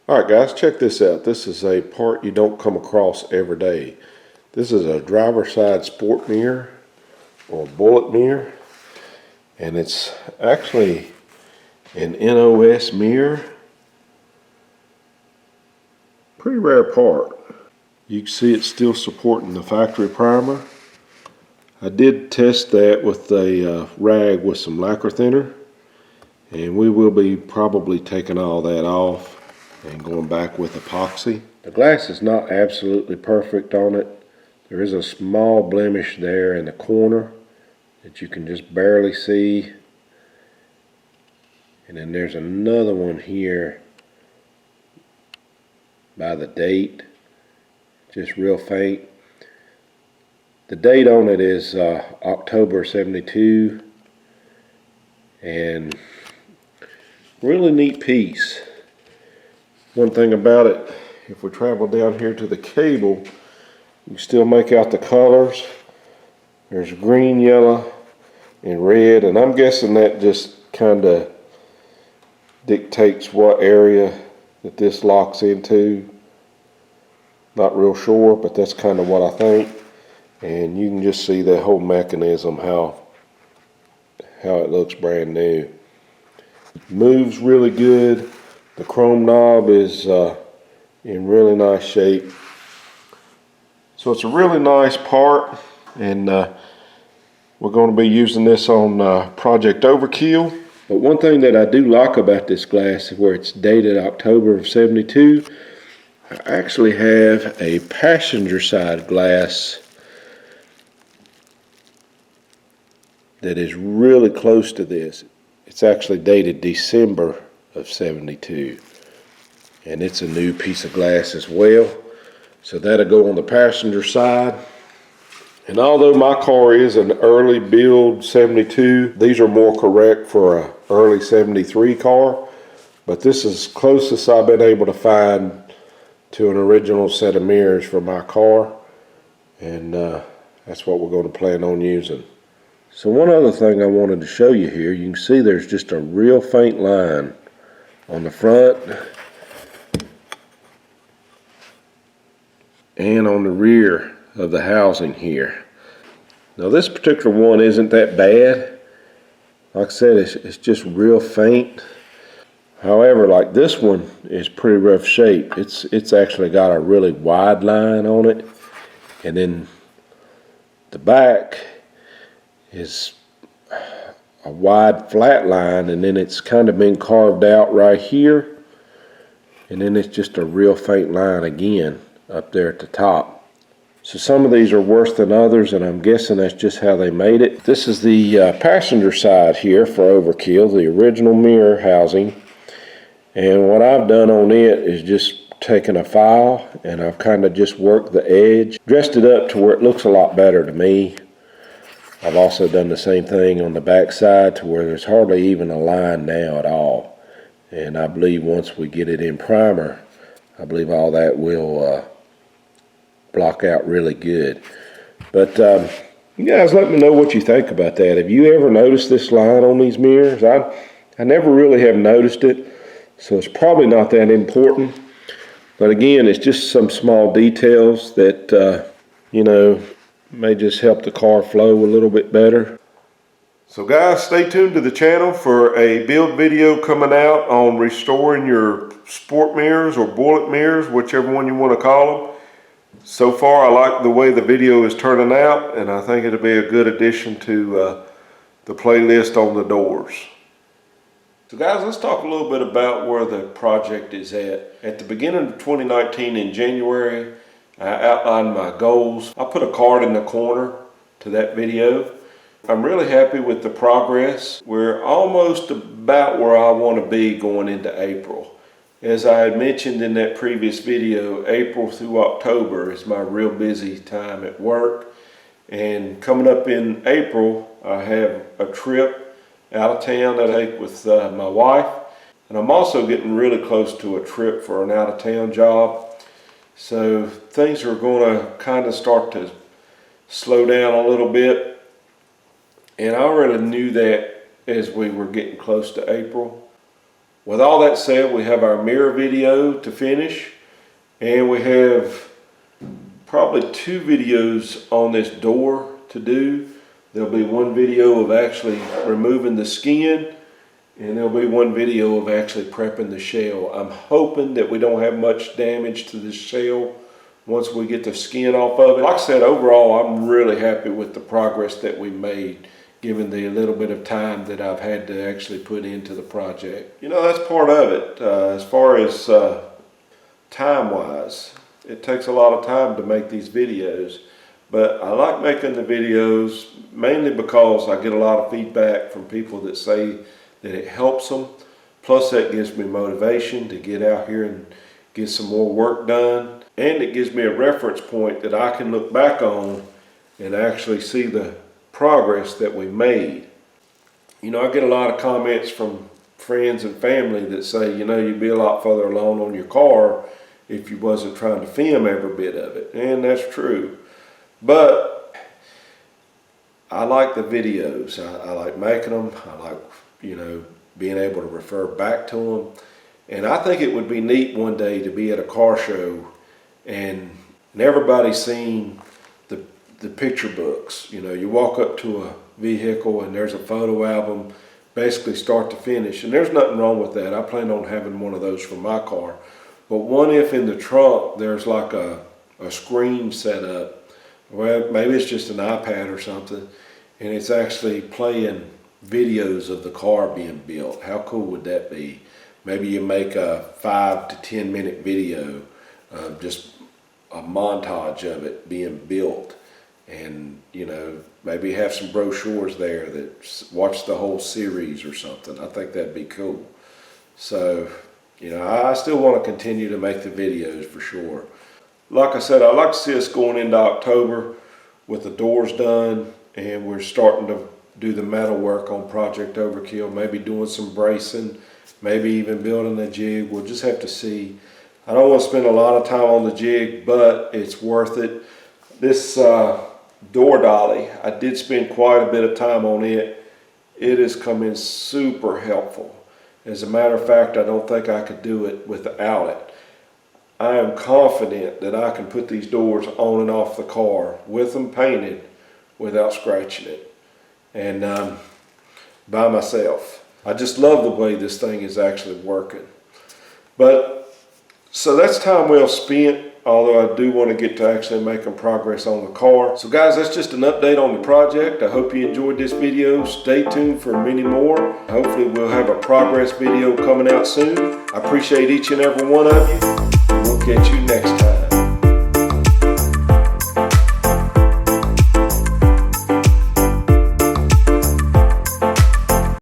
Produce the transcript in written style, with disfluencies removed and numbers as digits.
Alright guys, check this out. This is a part you don't come across every day. This is a driver side sport mirror or bullet mirror, and it's actually an NOS mirror. Pretty rare part. You can see it's still supporting the factory primer. I did test that with a rag with some lacquer thinner, and we will be probably taking all that off and going back with epoxy. The glass is not absolutely perfect on it. There is a small blemish there in the corner that you can just barely see. And then there's another one here by the date, just real faint. The date on it is October 72, and really neat piece. One thing about it, if we travel down here to the cable, you can still make out the colors. There's green, yellow, and red, and I'm guessing that just kind of dictates what area that this locks into. Not real sure, but that's kind of what I think. And you can just see the whole mechanism, how it looks brand new. Moves really good. The chrome knob is in really nice shape. So it's a really nice part, and we're going to be using this on Project OverKill. But one thing that I do like about this glass, where it's dated October of 72, I actually have a passenger side glass that is really close to this. It's actually dated December of 72, and it's a new piece of glass as well. So that'll go on the passenger side. And although my car is an early build 72, these are more correct for an early 73 car. But this is closest I've been able to find to an original set of mirrors for my car. And that's what we're going to plan on using. So one other thing I wanted to show you here, you can see there's just a real faint line on the front and on the rear of the housing here. Now this particular one isn't that bad. Like I said, it's just real faint. However, like this one is pretty rough shape. It's actually got a really wide line on it, and then the back is a wide flat line, and then it's kind of been carved out right here, and then it's just a real faint line again up there at the top. So some of these are worse than others, and I'm guessing that's just how they made it. This is the passenger side here for OverKill, the original mirror housing, and what I've done on it is just taken a file and I've kind of just worked the edge, dressed it up to where it looks a lot better to me. I've also done the same thing on the back side to where there's hardly even a line now at all. And I believe once we get it in primer, I believe all that will block out really good. But you guys let me know what you think about that. Have you ever noticed this line on these mirrors? I never really have noticed it, so it's probably not that important. But again, it's just some small details that, you know, may just help the car flow a little bit better. So guys, stay tuned to the channel for a build video coming out on restoring your sport mirrors or bullet mirrors, whichever one you want to call them. So far I like the way the video is turning out, and I think it'll be a good addition to the playlist on the doors. So guys, let's talk a little bit about where the project is at. At the beginning of 2019 in January, I outlined my goals. I put a card in the corner to that video. I'm really happy with the progress. We're almost about where I want to be going into April. As I had mentioned in that previous video, April through October is my real busy time at work. And coming up in April, I have a trip out of town that I take with my wife. And I'm also getting really close to a trip for an out of town job. So things are going to kind of start to slow down a little bit. And I already knew that as we were getting close to April. with all that said, we have our mirror video to finish, and we have probably 2 videos on this door to do. There'll be one video of actually removing the skin, and there'll be one video of actually prepping the shell. I'm hoping that we don't have much damage to this shell once we get the skin off of it. Like I said, overall, I'm really happy with the progress that we made, given the little bit of time that I've had to actually put into the project. You know, that's part of it. As far as time-wise, it takes a lot of time to make these videos, but I like making the videos mainly because I get a lot of feedback from people that say that it helps them. Plus, that gives me motivation to get out here and get some more work done. And it gives me a reference point that I can look back on and actually see the progress that we made. You know, I get a lot of comments from friends and family that say, you know, you'd be a lot further along on your car if you wasn't trying to film every bit of it. And that's true. But I like the videos. I like making them. I like, you know, being able to refer back to them. And I think it would be neat one day to be at a car show and everybody's seen the picture books. You know, you walk up to a vehicle and there's a photo album, basically start to finish. And there's nothing wrong with that. I plan on having one of those for my car. But what if in the trunk there's like a screen set up? Well, maybe it's just an iPad or something, and it's actually playing videos of the car being built. How cool would that be? Maybe you make a 5 to 10 minute video of just a montage of it being built, and you know, maybe have some brochures there that watch the whole series or something. I think that'd be cool. So, you know, I still want to continue to make the videos for sure. Like I said, I'd like to see us going into October with the doors done, and we're starting to do the metal work on Project OverKill, maybe doing some bracing, maybe even building a jig. We'll just have to see. I don't want to spend a lot of time on the jig, but it's worth it. This door dolly, I did spend quite a bit of time on it. It has come in super helpful. As a matter of fact, I don't think I could do it without it. I am confident that I can put these doors on and off the car with them painted without scratching it, and by myself. I just love the way this thing is actually working. But so that's time well spent, although I do want to get to actually making progress on the car. So guys, that's just an update on the project. I hope you enjoyed this video. Stay tuned for many more. Hopefully we'll have a progress video coming out soon. I appreciate each and every one of you. We'll catch you next time.